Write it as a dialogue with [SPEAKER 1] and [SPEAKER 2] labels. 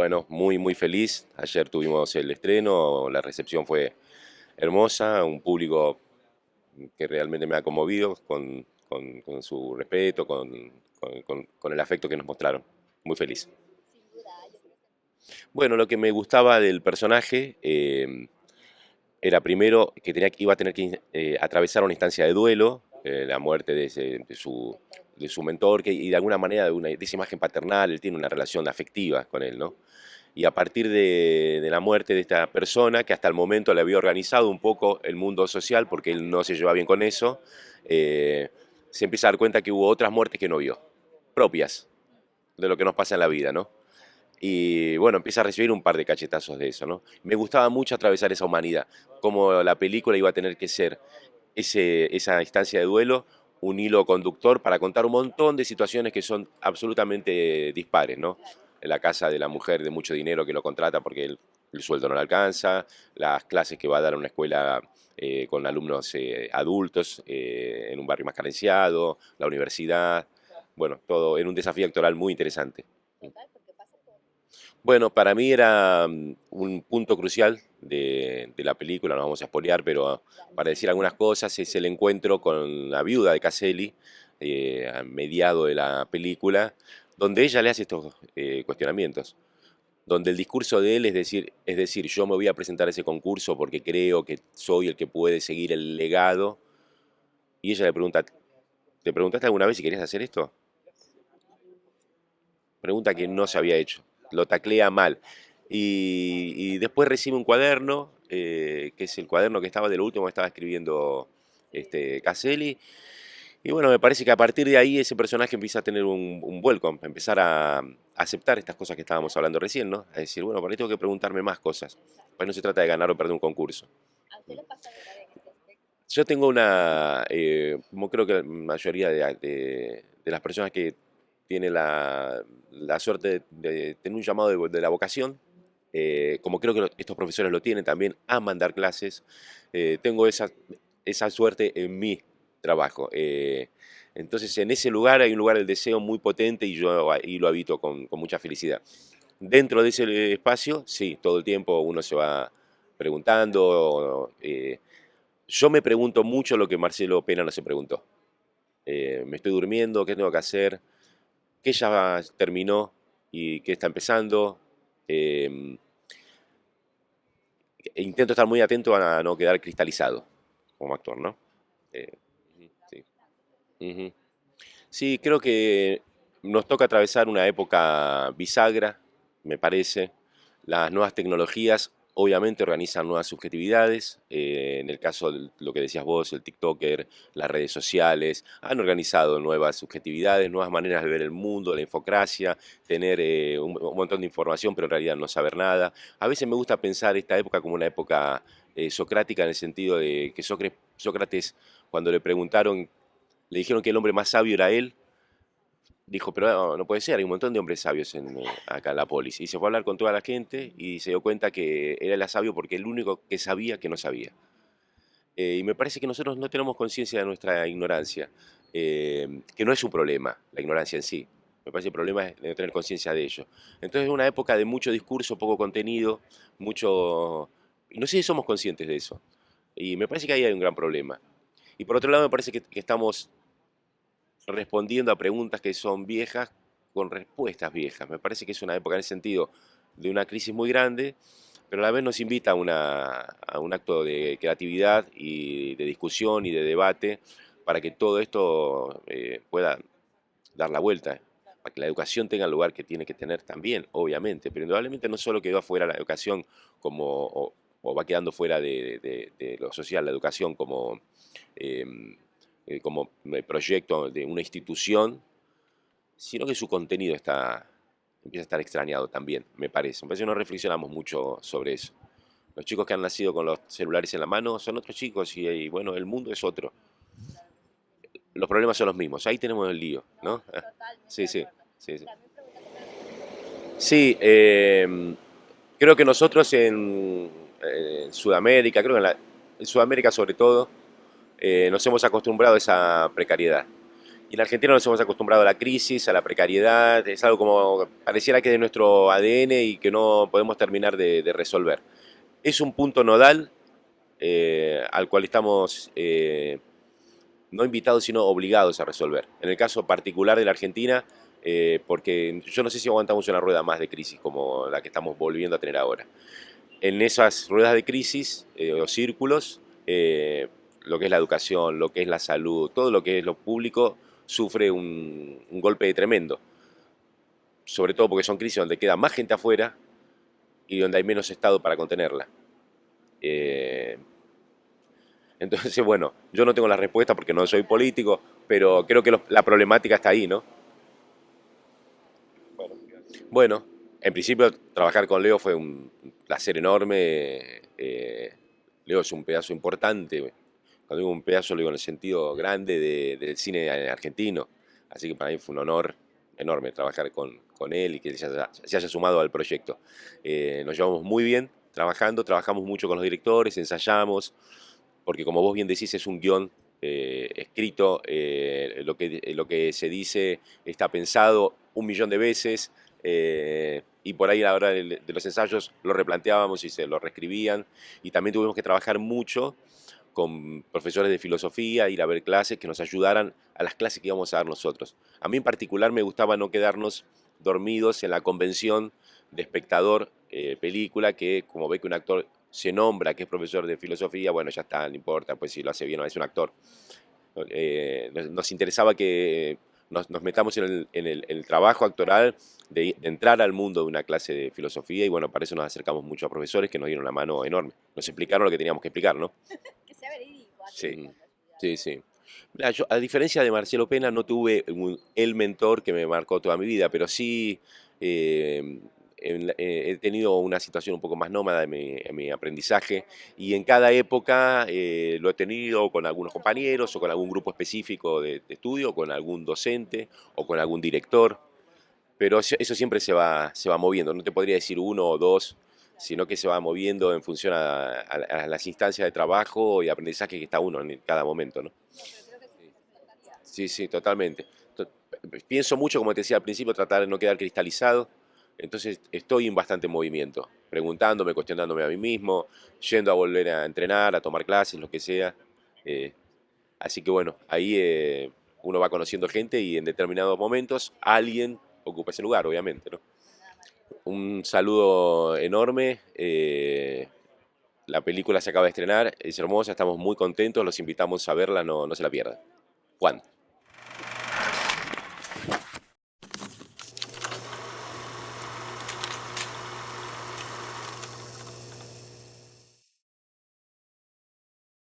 [SPEAKER 1] Bueno, muy muy feliz. Ayer tuvimos el estreno, la recepción fue hermosa, un público que realmente me ha conmovido con su respeto, con el afecto que nos mostraron. Muy feliz. Bueno, lo que me gustaba del personaje era primero que iba a tener que atravesar una instancia de duelo, la muerte de su mentor, y de alguna manera de esa imagen paternal, él tiene una relación afectiva con él, ¿no? Y a partir de la muerte de esta persona, que hasta el momento le había organizado un poco el mundo social, porque él no se lleva bien con eso, eh, se empieza a dar cuenta que hubo otras muertes que no vio, propias de lo que nos pasa en la vida, ¿no? Y bueno, empieza a recibir un par de cachetazos de eso, ¿no? Me gustaba mucho atravesar esa humanidad, cómo la película iba a tener que ser esa instancia de duelo, un hilo conductor para contar un montón de situaciones que son absolutamente dispares, ¿no? En la casa de la mujer de mucho dinero que lo contrata porque el sueldo no le alcanza, las clases que va a dar a una escuela con alumnos adultos en un barrio más carenciado, la universidad, bueno, todo en un desafío actoral muy interesante. Bueno, para mí era un punto crucial de la película, no vamos a spoilear, pero para decir algunas cosas, es el encuentro con la viuda de Caselli, a mediado de la película, donde ella le hace estos cuestionamientos, donde el discurso de él es decir, yo me voy a presentar a ese concurso porque creo que soy el que puede seguir el legado, y ella le pregunta, ¿te preguntaste alguna vez si querías hacer esto? Pregunta que no se había hecho, lo taclea mal. Y después recibe un cuaderno, que es el cuaderno que estaba de lo último que estaba escribiendo Caselli. Y bueno, me parece que a partir de ahí ese personaje empieza a tener un vuelco, a empezar a aceptar estas cosas que estábamos hablando recién, ¿no? A decir, bueno, por ahí tengo que preguntarme más cosas. Pues no se trata de ganar o perder un concurso. Yo tengo como creo que la mayoría de las personas que tienen la suerte de tener un llamado de la vocación, como creo que estos profesores lo tienen también, aman dar clases, tengo esa suerte en mi trabajo. Entonces, en ese lugar hay un lugar del deseo muy potente y yo ahí lo habito con mucha felicidad. Dentro de ese espacio, sí, todo el tiempo uno se va preguntando. Yo me pregunto mucho lo que Marcelo Pena no se preguntó. Me estoy durmiendo, ¿qué tengo que hacer? ¿Qué ya terminó y qué está empezando? Eh, Intento estar muy atento a no quedar cristalizado como actor, ¿no? Eh, sí. Ujú. Sí, creo que nos toca atravesar una época bisagra, me parece. Las nuevas tecnologías obviamente organizan nuevas subjetividades. En el caso de lo que decías vos, el TikToker, las redes sociales, han organizado nuevas subjetividades, nuevas maneras de ver el mundo, la infocracia, tener un montón de información pero en realidad no saber nada. A veces me gusta pensar esta época como una época socrática en el sentido de que Sócrates, cuando le preguntaron, le dijeron que el hombre más sabio era él. Dijo, pero no, no puede ser, hay un montón de hombres sabios acá en la polis. Y se fue a hablar con toda la gente y se dio cuenta que era el sabio porque el único que sabía que no sabía. Y me parece que nosotros no tenemos conciencia de nuestra ignorancia, que no es un problema, la ignorancia en sí. Me parece que el problema es no tener conciencia de ello. Entonces es una época de mucho discurso, poco contenido, mucho... Y no sé si somos conscientes de eso. Y me parece que ahí hay un gran problema. Y por otro lado, me parece que estamos respondiendo a preguntas que son viejas con respuestas viejas. Me parece que es una época en ese sentido de una crisis muy grande, pero a la vez nos invita a un acto de creatividad y de discusión y de debate para que todo esto pueda dar la vuelta, para que la educación tenga el lugar que tiene que tener también, obviamente, pero indudablemente no solo quedó afuera la educación como, o va quedando fuera de lo social, la educación eh, como proyecto de una institución, sino que su contenido empieza a estar extrañado también, me parece. Me parece que no reflexionamos mucho sobre eso. Los chicos que han nacido con los celulares en la mano son otros chicos y bueno, el mundo es otro. Los problemas son los mismos, ahí tenemos el lío, ¿no? Sí, sí, sí, sí. Sí, creo que nosotros en Sudamérica, creo que en Sudamérica sobre todo, nos hemos acostumbrado a esa precariedad. Y en Argentina nos hemos acostumbrado a la crisis, a la precariedad, es algo como pareciera que es de nuestro ADN y que no podemos terminar de resolver. Es un punto nodal al cual estamos no invitados sino obligados a resolver. En el caso particular de la Argentina, porque yo no sé si aguantamos una rueda más de crisis como la que estamos volviendo a tener ahora. En esas ruedas de crisis o círculos, lo que es la educación, lo que es la salud, todo lo que es lo público, sufre un golpe tremendo. Sobre todo porque son crisis donde queda más gente afuera y donde hay menos Estado para contenerla. Eh, entonces, bueno, yo no tengo la respuesta porque no soy político, pero creo que la problemática está ahí, ¿no? Bueno, en principio trabajar con Leo fue un placer enorme. Leo es un pedazo importante. Cuando digo un pedazo, lo digo en el sentido grande del cine argentino. Así que para mí fue un honor enorme trabajar con él y que se haya sumado al proyecto. Nos llevamos muy bien trabajando, trabajamos mucho con los directores, ensayamos, porque como vos bien decís, es un guión escrito, lo que se dice está pensado 1.000.000 de veces, y por ahí a la hora de los ensayos lo replanteábamos y se lo reescribían, y también tuvimos que trabajar mucho con profesores de filosofía, ir a ver clases que nos ayudaran a las clases que íbamos a dar nosotros. A mí en particular me gustaba no quedarnos dormidos en la convención de espectador película, que como ve que un actor se nombra que es profesor de filosofía, bueno, ya está, no importa, pues si lo hace bien o es un actor. Nos interesaba que nos metamos en el trabajo actoral de entrar al mundo de una clase de filosofía y bueno, para eso nos acercamos mucho a profesores que nos dieron una mano enorme. Nos explicaron lo que teníamos que explicar, ¿no?
[SPEAKER 2] Que sea verídico, así
[SPEAKER 1] Sí,
[SPEAKER 2] nos
[SPEAKER 1] sí,
[SPEAKER 2] ayudaron.
[SPEAKER 1] sí. Mirá, yo, a diferencia de Marcelo Pena, no tuve el mentor que me marcó toda mi vida, pero sí eh, he tenido una situación un poco más nómada en mi aprendizaje y en cada época lo he tenido con algunos compañeros o con algún grupo específico de estudio, o con algún docente o con algún director, pero eso siempre se va moviendo, no te podría decir uno o dos, sino que se va moviendo en función a las instancias de trabajo y aprendizaje que está uno en cada momento, ¿no?
[SPEAKER 2] No, pero creo que es fundamental.
[SPEAKER 1] Sí, sí, totalmente. To- Pienso mucho, como te decía al principio, tratar de no quedar cristalizado, entonces estoy en bastante movimiento, preguntándome, cuestionándome a mí mismo, yendo a volver a entrenar, a tomar clases, lo que sea. eh, Así que bueno, ahí uno va conociendo gente y en determinados momentos alguien ocupa ese lugar, obviamente, ¿no?
[SPEAKER 2] Nada más.
[SPEAKER 1] Un saludo enorme. La película se acaba de estrenar, es hermosa, estamos muy contentos, los invitamos a verla, no se la pierdan. Juan.